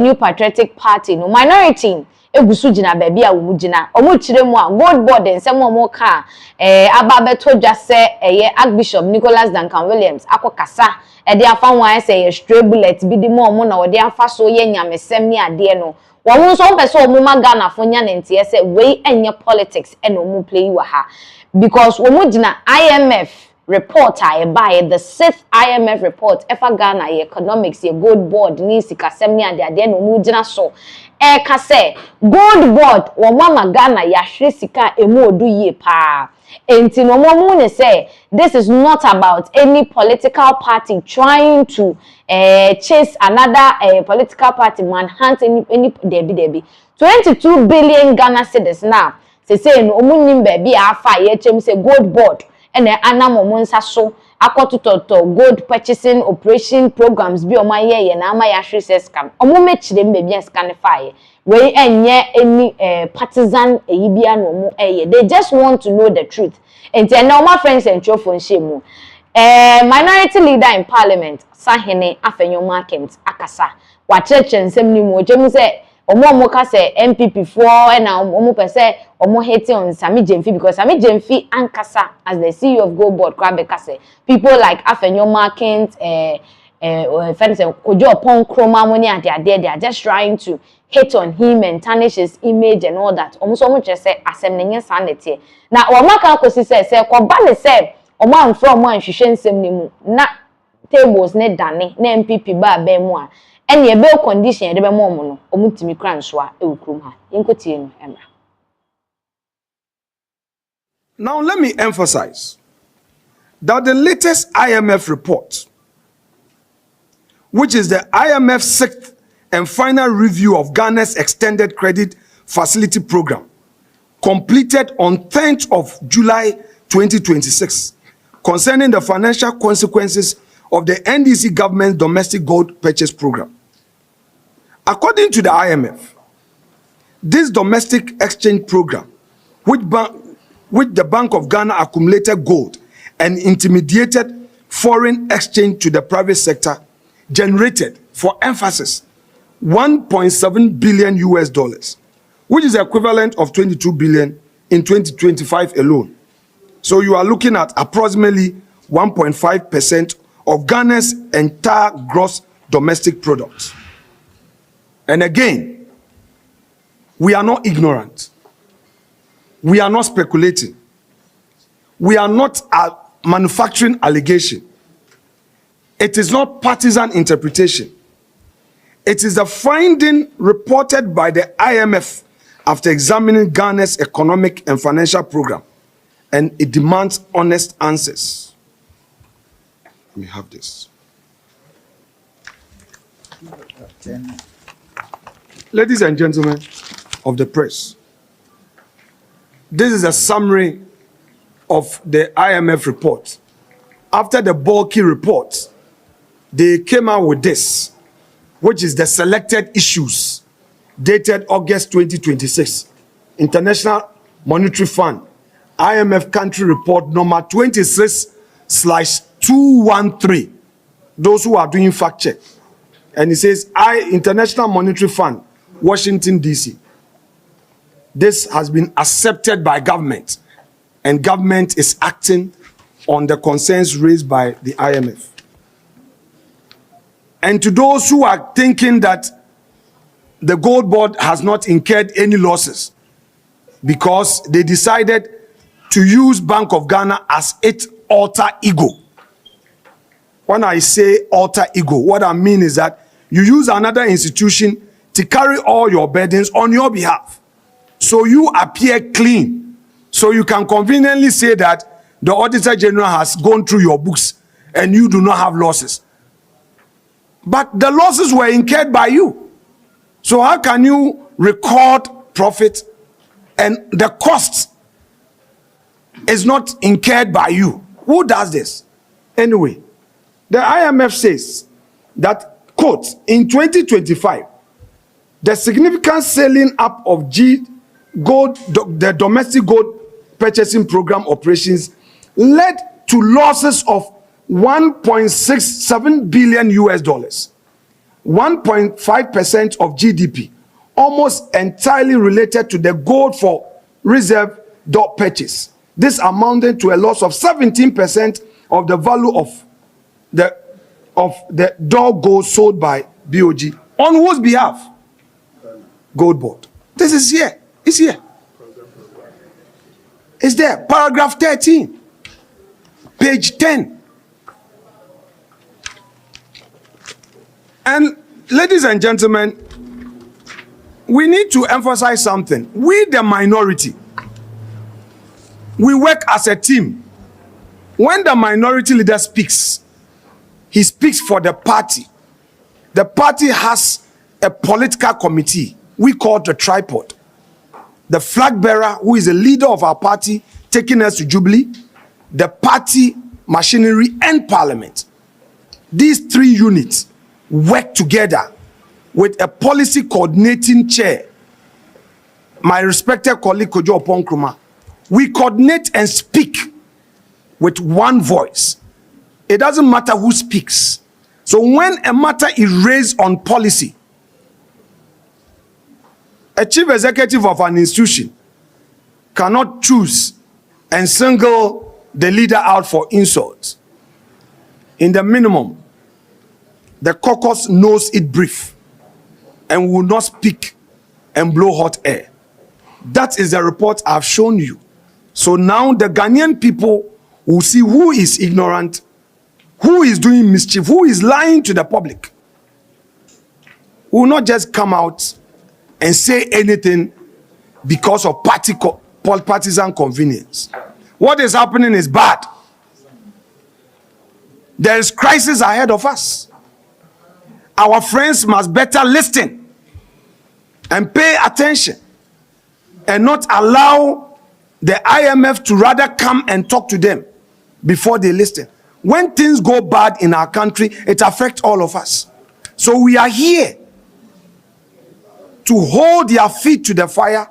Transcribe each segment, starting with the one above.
New Patriotic Party no minority egusu jina baby a wo jina omo chire mu a GoldBod ensem omo ka ababeto dwa se Archbishop Nicholas Duncan Williams akokasa de afa wan se stray bullet bi di mu omo na wo de afa so ye nyamesem ni ade no wo mo so pese omo maga na fo nya ntie se we enye politics e no omo play wa ha because wo mo jina IMF report by the 6th IMF report efa Ghana economics GoldBod ni sikasem ni ade no mu jina so ka say GoldBod wo mama Ghana ya hwe sika emu odu ye pa enti no mo ne say this is not about any political party trying to chase another political party manhunt any debi 22 billion Ghana cedis now say no omunim ba bi afa ye chem say GoldBod ene anamomo nsa so akotototo gold purchasing operation programs bi oma ye na ama ya hwe scam omo mechire mbebia scan fire we enye any partisan eyibia no mo they just want to know the truth and now my friends and trofo nhemu minority leader in parliament Sahene Afenyo-Markin akasa wa church nsem ni mo jem say omo ka say MPP for na omo pese omo hating on Sammy Gyamfi because Sammy Gyamfi ankasa as the CEO of GoldBod Krabeka say people like Afenyo-Markin friends kojo upon chroma money and they are just trying to hate on him and tarnish his image and all that omo so omo say asem nenye sanete na omo ka kosi say ko ba ne say omo amfro omo anhwehwe nsem ni mu na tables ne dane na MPP ba ba mu a ene ebe condition de be mo no omutimi kra nso a ewukrum ha yenkotie no emra. Now let me emphasize that the latest IMF report, which is the IMF's 6th and final review of Ghana's extended credit facility program, completed on 10th of July 2026, concerning the financial consequences of the NDC government's domestic gold purchase program. According to the IMF, this domestic exchange program, which the Bank of Ghana accumulated gold and intermediated foreign exchange to the private sector, generated, for emphasis, $1.7 billion US, which is equivalent of 22 billion in 2025 alone. So you are looking at approximately 1.5% of Ghana's entire gross domestic product. And again, we are not ignorant. We are not speculating. We are not a manufacturing allegation. It is not partisan interpretation. It is a finding reported by the IMF after examining Ghana's economic and financial program, and it demands honest answers. Let me have this. Ladies and gentlemen of the press, this is a summary of the IMF report. After the bulky report, they came out with this, which is the selected issues dated August 2026. International Monetary Fund, IMF country report number 26/213. Those who are doing fact check. And it says, International Monetary Fund, Washington, D.C. This has been accepted by government, and government is acting on the concerns raised by the IMF. And to those who are thinking that the GoldBod has not incurred any losses because they decided to use Bank of Ghana as its alter ego. When I say alter ego, what I mean is that you use another institution to carry all your burdens on your behalf. So you appear clean. So you can conveniently say that the Auditor General has gone through your books and you do not have losses. But the losses were incurred by you. So how can you record profit and the cost is not incurred by you? Who does this? Anyway, the IMF says that, quote, in 2025, the significant scaling up of the domestic gold purchasing program operations led to losses of $1.67 billion US, 1.5% of GDP, almost entirely related to the gold for reserve dot purchase. This amounted to a loss of 17% of the value of the dog gold sold by BOG. On whose behalf? GoldBod. This is here. It's here. It's there. Paragraph 13. Page 10. And ladies and gentlemen, we need to emphasize something. We, the minority, we work as a team. When the minority leader speaks, he speaks for the party. The party has a political committee we call the tripod. The flag bearer, who is the leader of our party, taking us to Jubilee, the party machinery and parliament. These three units work together with a policy coordinating chair, my respected colleague Kojo Oponkruma. We coordinate and speak with one voice. It doesn't matter who speaks. So when a matter is raised on policy, a chief executive of an institution cannot choose and single the leader out for insults. In the minimum, the caucus knows it brief and will not speak and blow hot air. That is the report I've shown you. So now the Ghanaian people will see who is ignorant, who is doing mischief, who is lying to the public. We will not just come out and say anything because of partisan convenience. What is happening is bad. There is crisis ahead of us. Our friends must better listen and pay attention and not allow the IMF to rather come and talk to them before they listen. When things go bad in our country, it affects all of us. So we are here to hold their feet to the fire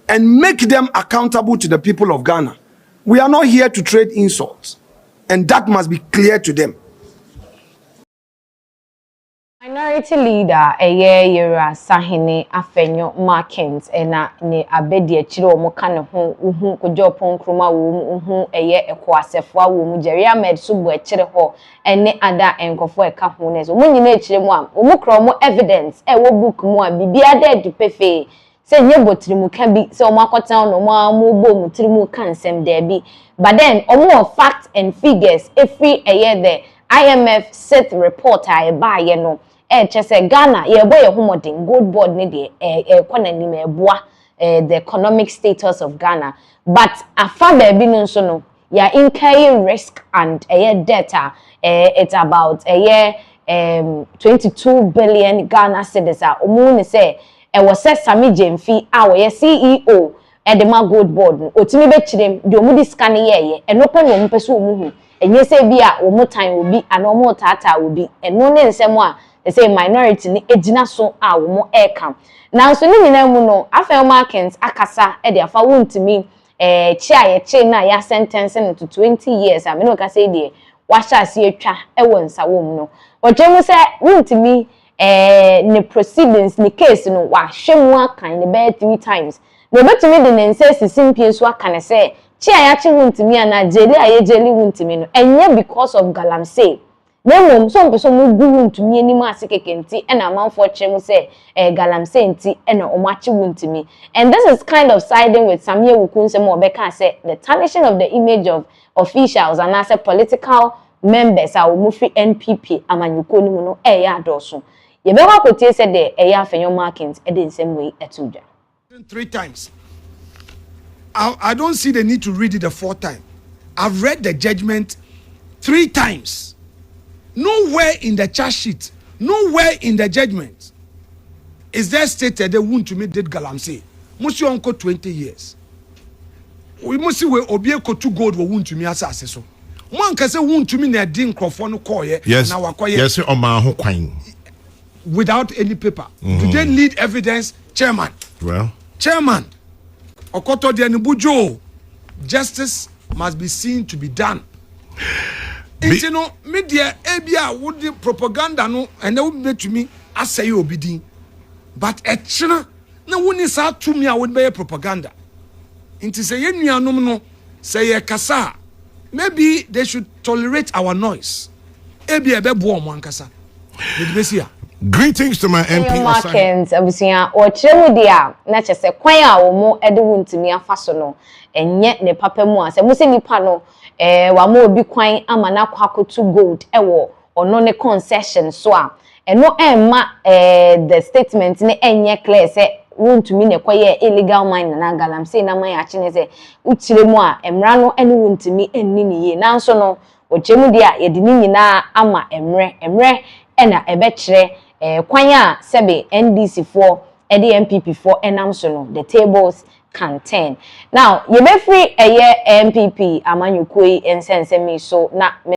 and make them accountable to the people of Ghana. We are not here to trade insults, and that must be clear to them. Minority leader Leader Alexander Afenyo-Markin ena ne abedi akire omo ka ne ho uhu Kojo Oponkruma wo uhu ekwasefo wo mu Jerry Ahmed subu akire ho ene ada enkofo eka ho ne so mo nyina akire mu am omo kro mo evidence wo book mu a bibia da du pefe se nye botiri mu ka bi se omo akotan no mo ambo mu tiri mu ka nsem da bi but then omo facts and figures every the IMF set report a ba ye no chese Ghana ye boy homodin GoldBod ne de economy me boa the economic status of Ghana, but afa baby no so no ya incurring risk and data it's about 22 billion Ghana cedis a omu ne say was Sammy Gyamfi our CEO the ma GoldBod otimi be chirem de omu dis kan ye eno pe no mpeso omu hu enye say bi a omu tan obi and omu tata obi eno ne nsem a they say minority ni ejina so a wo mo eka now so ni nyina mu no Afenyo-Markin akasa e de afa wontimi chia na ya sentence to 20 years I mean ka say de wa sha se atwa e wo nsa wo mu no wojemu say wontimi ne proceedings ni case no wa hwemu akan ne be 3 times no betumi de ne nsa sisimpie so aka ne say chia ya chi wontimi ana jeli aye jeli wontimi no enye because of galamsey Nemo so mpeso mu gu ntumi anim asekeke nti na amanfo kyeremu say galamsey nti na omachi wuntumi and this is kind of siding with Sammy Gyamfi obeka say the tarnishing of the image of officials and as a political members a omufi NPP amanyuko ni mu no ya adoso ye be wa kotie say the Afenyo-Markin e dey nsem we etudwa 3 times. I don't see the need to read it the 4th time. I've read the judgment 3 times. Nowhere in the charge sheet, nowhere in the judgment is there stated they want to make that galamsey. Must you uncle 20 years? We must see where Obieko to gold will want to me as so. One can say want to me na din crofon call ye. Yes. Yes, on my home without any paper. Do they need evidence? Chairman. Well. Chairman. Okoto de Nubujo. Justice must be seen to be done. Inti no media ebia would propaganda no and they would to me I say you obedient. But a china na woni sa to me I would be propaganda. Inti say yen nuanom no say ye kasa. Maybe they should tolerate our noise. Ebia ebe bo omo ankasa. Greetings to my MP Markin abusia o chemu dia na chese kwan a wo mo ede wuntimi afaso no enye ne papa mu ase mo se nipa no wa mo obi kwan ama na kwakotu gold ewo ono ne concession so a eno emma the statement ne enye clear se wuntimi ne kwaye illegal mine na galam se na man achi ne se utire mu a emra no ene wuntimi enni ne ye nanso no o chemu dia ye di nyina ama emre ena ebekire kwan a sebe NDC for NPP for enam so no the tables can turn. Now, you be free MPP amanyukui ensensemi so na